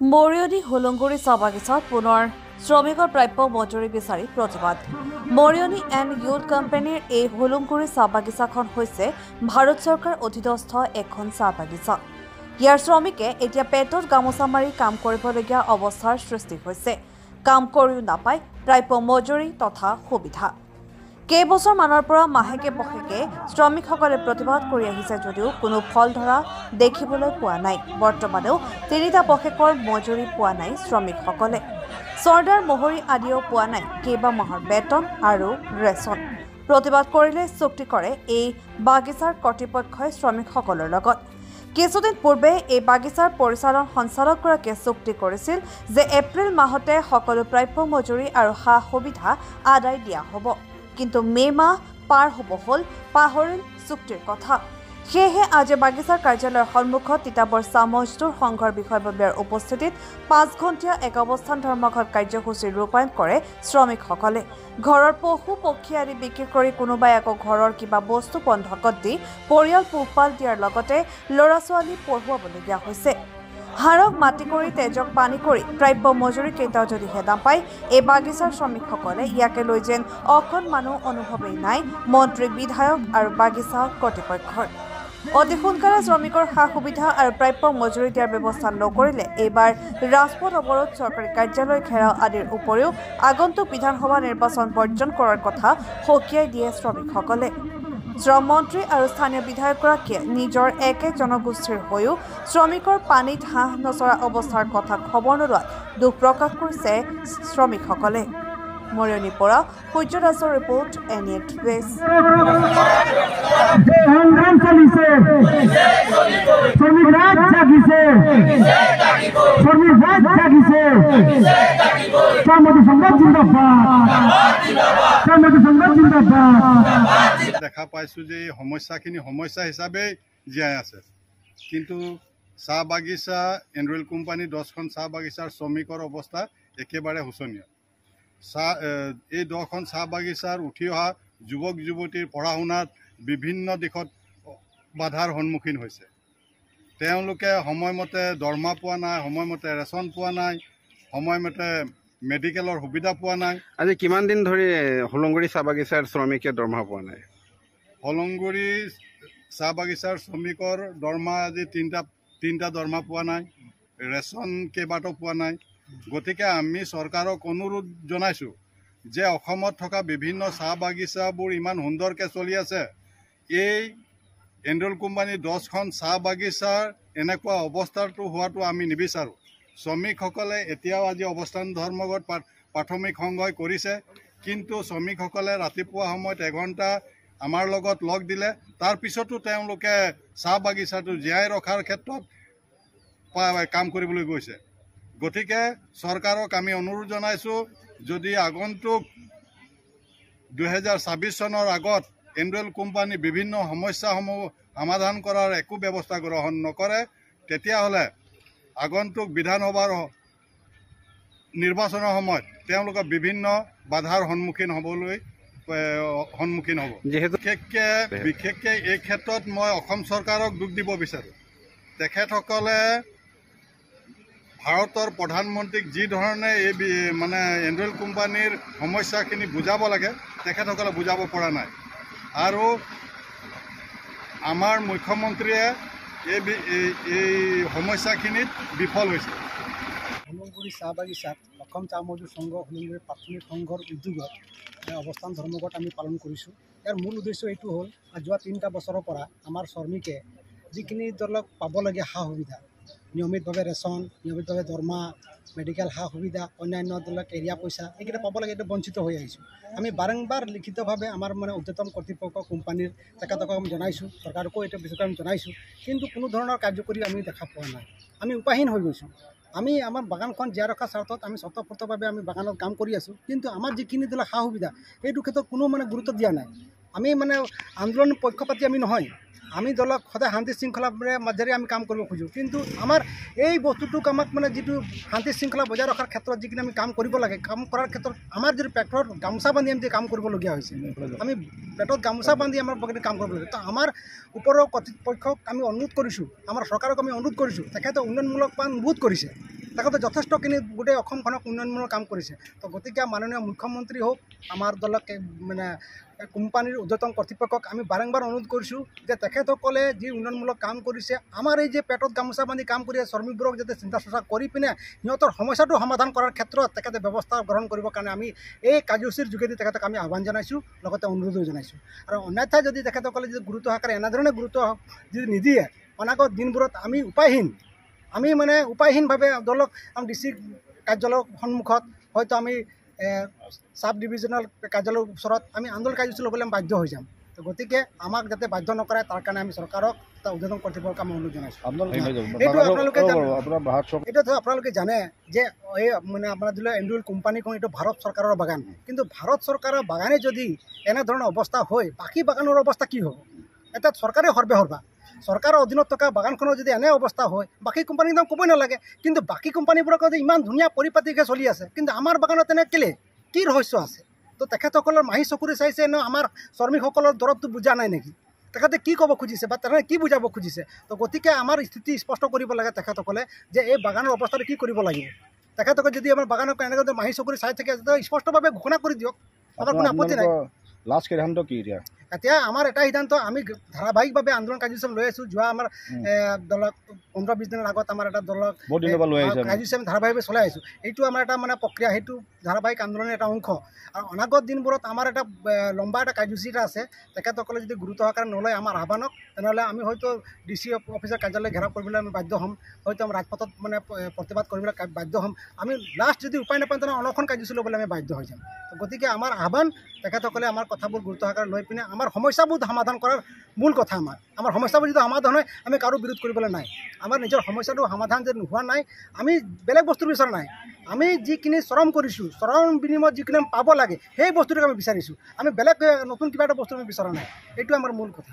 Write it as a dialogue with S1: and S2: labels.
S1: মৰিয়নি হোলংগুৰি চাহ বাগিচাত পুনৰ শ্ৰমিকৰ প্ৰাপ্য মজুৰি বিচাৰি প্ৰতিবাদ। মৰিয়নি এণ্ড ইউথ কোম্পানীৰ এই হোলংগুৰি চাহ বাগিচাখন হৈছে ভাৰত চৰকাৰ অধীনস্থ এখন চাহ বাগিচা। ইয়াৰ শ্ৰমিকে এতিয়া পেটত গামোচা মাৰি কাম কৰিবলগীয়া অৱস্থাৰ সৃষ্টি হৈছে। কাম কৰিও নাপায় প্ৰাপ্য মজুৰি তথা সুবিধা। কেইবছৰমানৰ পৰা মাহেকে পষেকে শ্ৰমিকসকলে প্ৰতিবাদ কৰি আহিছে যদিও কোনো ফল ধৰা দেখিবলৈ পোৱা নাই। বৰ্তমানেও ৩টা পষেকৰ মজুৰি পোৱা নাই শ্ৰমিকসকলে। চৰ্দাৰ মহৰী আদিও পোৱা নাই কেইবা মাহৰ বেতন আৰু ৰেচন। প্ৰতিবাদ কৰিলে চুক্তি কৰে এই বাগিচাৰ কৰ্তৃপক্ষই শ্ৰমিকসকলৰ লগত। কিছুদিন পূৰ্বে এই বাগিচাৰ পৰিচালন সঞ্চালকগৰাকীয়ে চুক্তি কৰিছিল যে এপ্ৰিল মাহতে সকলো প্ৰাপ্য মজুৰি আৰু সা সুবিধা আদায় দিয়া হ'ব। কিন্তু মে' মাহ পাৰ হ'ব হ'ল, পাহৰিল চুক্তিৰ কথা। সেয়েহে আজি বাগিচাৰ কাৰ্যালয়ৰ সন্মুখত তিতাবৰ চাহ মজদুৰ সংঘৰ বিষয়ববীয়াৰ উপস্থিতিত 5 ঘণ্টীয়া এক অৱস্থান ধৰ্মঘট কাৰ্যসূচী ৰূপায়ণ কৰে শ্ৰমিকসকলে। ঘৰৰ পশু পক্ষী আদি বিক্ৰী কৰি কোনোবাই আকৌ ঘৰৰ কিবা বস্তু বন্ধকত দি পৰিয়াল পোহপাল দিয়াৰ লগতে ল'ৰা ছোৱালী পঢ়ুৱাবলগীয়া হৈছে। হাড়ক মাটি কৰি তেজক পানী কৰি প্ৰাপ্য মজুৰি কেইটাও যদিহে নাপায়, এই বাগিচাৰ শ্ৰমিকসকলে ইয়াকে লৈ যেন অকণমানো অনুভৱেই নাই মন্ত্ৰী বিধায়ক আৰু বাগিচা কৰ্তৃপক্ষৰ। অতি সোনকালে শ্ৰমিকৰ সা সুবিধা আৰু প্ৰাপ্য মজুৰি দিয়াৰ ব্যৱস্থা নকৰিলে এইবাৰ ৰাজপথ অৱৰোধ, চৰকাৰী কাৰ্যালয় ঘেৰাও আদিৰ উপৰিও আগন্তুক বিধানসভা নিৰ্বাচন বৰ্জন কৰাৰ কথা সকীয়াই দিয়ে শ্ৰমিকসকলে। শ্ৰম মন্ত্ৰী আৰু স্থানীয় বিধায়কগৰাকীয়ে নিজৰ একে জনগোষ্ঠীৰ হৈও শ্ৰমিকৰ পানীত হাঁহ নচৰা অৱস্থাৰ কথা খবৰ নোলোৱাত দুখ প্ৰকাশ কৰিছে শ্ৰমিকসকলে। মৰিয়নিৰ পৰা সূৰ্য দাসৰ ৰিপৰ্ট, এনি এক্সপ্ৰেছ।
S2: দেখা পাইছোঁ যে এই সমস্যাখিনি সমস্যা হিচাপেই জীয়াই আছে। কিন্তু চাহ বাগিচা এণ্ড্ৰইল কোম্পানী 10খন চাহ বাগিচাৰ শ্ৰমিকৰ অৱস্থা একেবাৰে শোচনীয়। এই 10খন চাহ বাগিচাৰ উঠি অহা যুৱক যুৱতীৰ পঢ়া শুনাত বিভিন্ন দিশত বাধাৰ সন্মুখীন হৈছে। তেওঁলোকে সময়মতে দৰমহা পোৱা নাই, সময়মতে ৰেচন পোৱা নাই, সময়মতে মেডিকেলৰ সুবিধা পোৱা নাই।
S3: আজি কিমান দিন ধৰি হোলংগুৰি চাহ বাগিচাৰ শ্ৰমিকে দৰমহা পোৱা নাই?
S2: হোলংগুৰি চাহ বাগিচাৰ শ্ৰমিকৰ দৰমহা আজি তিনিটা দৰমহা পোৱা নাই, ৰেচন কেইবাটাও পোৱা নাই। গতিকে আমি চৰকাৰক অনুৰোধ জনাইছোঁ যে অসমত থকা বিভিন্ন চাহ বাগিচাবোৰ ইমান সুন্দৰকৈ চলি আছে, এই এণ্ড্ৰইল কোম্পানীৰ 10খন চাহ বাগিচাৰ এনেকুৱা অৱস্থাটো হোৱাটো আমি নিবিচাৰোঁ। শ্ৰমিকসকলে এতিয়াও আজি অৱস্থান ধৰ্মঘট প্ৰাথমিক সংঘই কৰিছে, কিন্তু শ্ৰমিকসকলে ৰাতিপুৱা সময়ত এঘণ্টা আমাৰ লগত লগ দিলে, তাৰপিছতো তেওঁলোকে চাহ বাগিচাটো জীয়াই ৰখাৰ ক্ষেত্ৰত কাম কৰিবলৈ গৈছে। গতিকে চৰকাৰক আমি অনুৰোধ জনাইছোঁ, যদি আগন্তুক 2026 চনৰ আগত এণ্ড্ৰইল কোম্পানী বিভিন্ন সমস্যাসমূহ সমাধান কৰাৰ একো ব্যৱস্থা গ্ৰহণ নকৰে, তেতিয়াহ'লে আগন্তুক বিধানসভাৰ নিৰ্বাচনৰ সময়ত তেওঁলোকে বিভিন্ন বাধাৰ সন্মুখীন হ'ব। বিশেষকৈ এই ক্ষেত্ৰত মই অসম চৰকাৰক দুখ দিব বিচাৰোঁ। তেখেতসকলে ভাৰতৰ প্ৰধানমন্ত্ৰীক যি ধৰণে এই এণ্ড্ৰইল কোম্পানীৰ সমস্যাখিনি বুজাব লাগে, তেখেতসকলে বুজাব পৰা নাই। আৰু আমাৰ মুখ্যমন্ত্ৰীয়ে এই সমস্যাখিনিত বিফল হৈছে।
S4: হোলংগুৰি চাহ বাগিচাত অসম চাহ মজদুৰ সংঘ হোলংগুৰি প্ৰাথমিক সংঘৰ উদ্যোগত অৱস্থান ধৰ্মঘট আমি পালন কৰিছোঁ। ইয়াৰ মূল উদ্দেশ্য এইটো হ'ল, যোৱা 3টা বছৰৰ পৰা আমাৰ শ্ৰমিকে যিখিনি ধৰক পাবলগীয়া সা সুবিধা, নিয়মিতভাৱে ৰেচন, নিয়মিতভাৱে দৰমহা, মেডিকেল সা সুবিধা, অন্যান্য ধৰক এৰিয়া পইচা, এইকেইটা পাব লাগে, এইটো বঞ্চিত হৈ আহিছোঁ। আমি বাৰম্বাৰ লিখিতভাৱে আমাৰ উৰ্ধ্বতম কৰ্তৃপক্ষ কোম্পানীৰ তেখেতক আমি জনাইছোঁ, চৰকাৰকো এইটো বিষয়টো আমি জনাইছোঁ, কিন্তু কোনো ধৰণৰ কাৰ্যকৰী আমি দেখা পোৱা নাই। আমি উপায়হীন হৈ গৈছোঁ। আমি আমাৰ বাগানখন জীয়াই ৰখাৰ স্বাৰ্থত আমি স্বতঃস্ফূৰ্তভাৱে আমি বাগানত কাম কৰি আছোঁ, কিন্তু আমাৰ যিখিনি ধৰক সা সুবিধা, এইটো ক্ষেত্ৰত কোনো গুৰুত্ব দিয়া নাই। আমি আন্দোলন পক্ষপাতি আমি নহয়, আমি ধৰক সদায় শান্তি শৃংখলাৰ মাজেৰে আমি কাম কৰিব খোজোঁ। কিন্তু আমাৰ এই বস্তুটোক আমাক যিটো শান্তি শৃংখলা বজাই ৰখাৰ ক্ষেত্ৰত যিখিনি আমি কাম কৰিব লাগে, কাম কৰাৰ ক্ষেত্ৰত আমাৰ যদি পেটত গামোচা বান্ধি আমি কাম কৰিবলগীয়া হৈছে, আমি পেটত গামোচা বান্ধি আমাৰ কাম কৰিব লাগে। তো আমাৰ ওপৰৰ কৰ্তৃপক্ষক আমি অনুৰোধ কৰিছোঁ, আমাৰ চৰকাৰক আমি অনুৰোধ কৰিছোঁ, তেখেতে উন্নয়নমূলক কাম বহুত কৰিছে, তেখেতে যথেষ্টখিনি গোটেই অসমখনক উন্নয়নমূলক কাম কৰিছে। তো গতিকে মাননীয় মুখ্যমন্ত্ৰী হওক, আমাৰ দলক মানে কোম্পানীৰ উৰ্ধ্বতন কৰ্তৃপক্ষক আমি বাৰম্বাৰ অনুৰোধ কৰিছোঁ যে তেখেতসকলে যি উন্নয়নমূলক কাম কৰিছে, আমাৰ এই যে পেটত গামোচা বান্ধি কাম কৰি আছে শ্ৰমিকবোৰক যাতে চিন্তা চৰ্চা কৰি পিনে সিহঁতৰ সমস্যাটো সমাধান কৰাৰ ক্ষেত্ৰত তেখেতে ব্যৱস্থা গ্ৰহণ কৰিবৰ কাৰণে আমি এই কাৰ্যসূচীৰ যোগেদি তেখেতক আমি আহ্বান জনাইছোঁ, লগতে অনুৰোধো জনাইছোঁ। আৰু অন্যথা যদি তেখেতসকলে যদি গুৰুত্ব সহকাৰে এনেধৰণে গুৰুত্ব যদি নিদিয়ে, অনাগত দিনবোৰত আমি উপায়হীনভাৱে দলক ডিষ্ট্ৰিক্ট কাৰ্যালয়ৰ সন্মুখত হয়তো আমি সাব ডিভিজনেল কাৰ্যালয়ৰ ওচৰত আমি আন্দোলন কাৰ্যসূচী ল'বলৈ আমি বাধ্য হৈ যাম। তো গতিকে আমাক যাতে বাধ্য নকৰে তাৰ কাৰণে আমি চৰকাৰক এটা উদ্বোধন কৰ্তৃপক্ষক আমি অনুৰোধ জনাইছোঁ। এইটো আপোনালোকে জানে যে এই মানে আপোনাৰ ধৰি লওক এণ্ডুৱেল কোম্পানীখন এইটো ভাৰত চৰকাৰৰ বাগান, কিন্তু ভাৰত চৰকাৰৰ বাগানে যদি এনেধৰণৰ অৱস্থা হয়, বাকী বাগানৰ অৱস্থা কি হ'ব? এটা চৰকাৰে সৰ্বেসৰ্বা, চৰকাৰৰ অধীনত থকা বাগানখনৰ যদি এনে অৱস্থা হয়, বাকী কোম্পানীৰ নাম ক'বই নালাগে। কিন্তু বাকী কোম্পানীবোৰক যদি ইমান ধুনীয়া পৰিপাটিকৈ চলি আছে, কিন্তু আমাৰ বাগানত তেনে কেলে কি ৰহস্য আছে? তো তেখেতসকলৰ মাহী চকুৰে চাইছে ন, আমাৰ শ্ৰমিকসকলৰ দৰদটো বুজা নাই নেকি? তেখেতে কি ক'ব খুজিছে বা তেখেতে কি বুজাব খুজিছে? তো গতিকে আমাৰ স্থিতি স্পষ্ট কৰিব লাগে তেখেতসকলে যে এই বাগানৰ অৱস্থাটো কি কৰিব লাগিব। তেখেতসকলে যদি আমাৰ বাগানক এনেকৈ মাহী চকুৰে চাই থাকে, স্পষ্টভাৱে ঘোষণা কৰি দিয়ক, আমাৰ কোনো আপত্তি নাই।
S3: লাষ্ট সিদ্ধান্ত কি
S4: এতিয়া আমাৰ এটা সিদ্ধান্ত, আমি ধাৰাবাহিকভাৱে আন্দোলন কাৰ্যসূচী লৈ আছোঁ। যোৱা আমাৰ দলক 15-20 দিনৰ আগত আমাৰ এটা দলক কাৰ্যসূচী আমি ধাৰাবাহিকভাৱে চলাই আছোঁ। এইটো আমাৰ এটা মানে প্ৰক্ৰিয়া, সেইটো ধাৰাবাহিক আন্দোলনৰ এটা অংশ। আৰু অনাগত দিনবোৰত আমাৰ এটা লম্বা এটা কাৰ্যসূচী এটা আছে। তেখেতসকলে যদি গুৰুত্ব সহকাৰে নলয় আমাৰ আহ্বানক, তেনেহ'লে আমি হয়তো ডিচি অফিচৰ কাৰ্যালয় ঘেৰাও কৰিবলৈ আমি বাধ্য হ'ম, হয়তো আমি ৰাজপথত মানে প্ৰতিবাদ কৰিবলৈ বাধ্য হ'ম। আমি লাষ্ট যদি উপায় নাপাওঁ তেনেহ'লে অনশন কাৰ্যসূচী ল'বলৈ আমি বাধ্য হৈ যাম। গতিকে আমাৰ আহ্বান, তেখেতসকলে আমাৰ কথাবোৰ গুৰুত্ব সহকাৰে লৈ পিনে আমাৰ সমস্যাবোৰ সমাধান কৰাৰ মূল কথা। আমাৰ সমস্যাবোৰ যদি সমাধান হয়, আমি কাৰো বিৰোধ কৰিবলৈ নাই। আমাৰ নিজৰ সমস্যাটো সমাধান যদি নোহোৱা নাই, আমি বেলেগ বস্তুৰ বিচৰা নাই। আমি যিখিনি শ্ৰম কৰিছোঁ, শ্ৰম বিনিময়ত যিখিনি পাব লাগে, সেই বস্তুটোকে আমি বিচাৰিছোঁ। আমি বেলেগ নতুন কিবা এটা বস্তু আমি বিচৰা নাই। এইটো আমাৰ মূল কথা।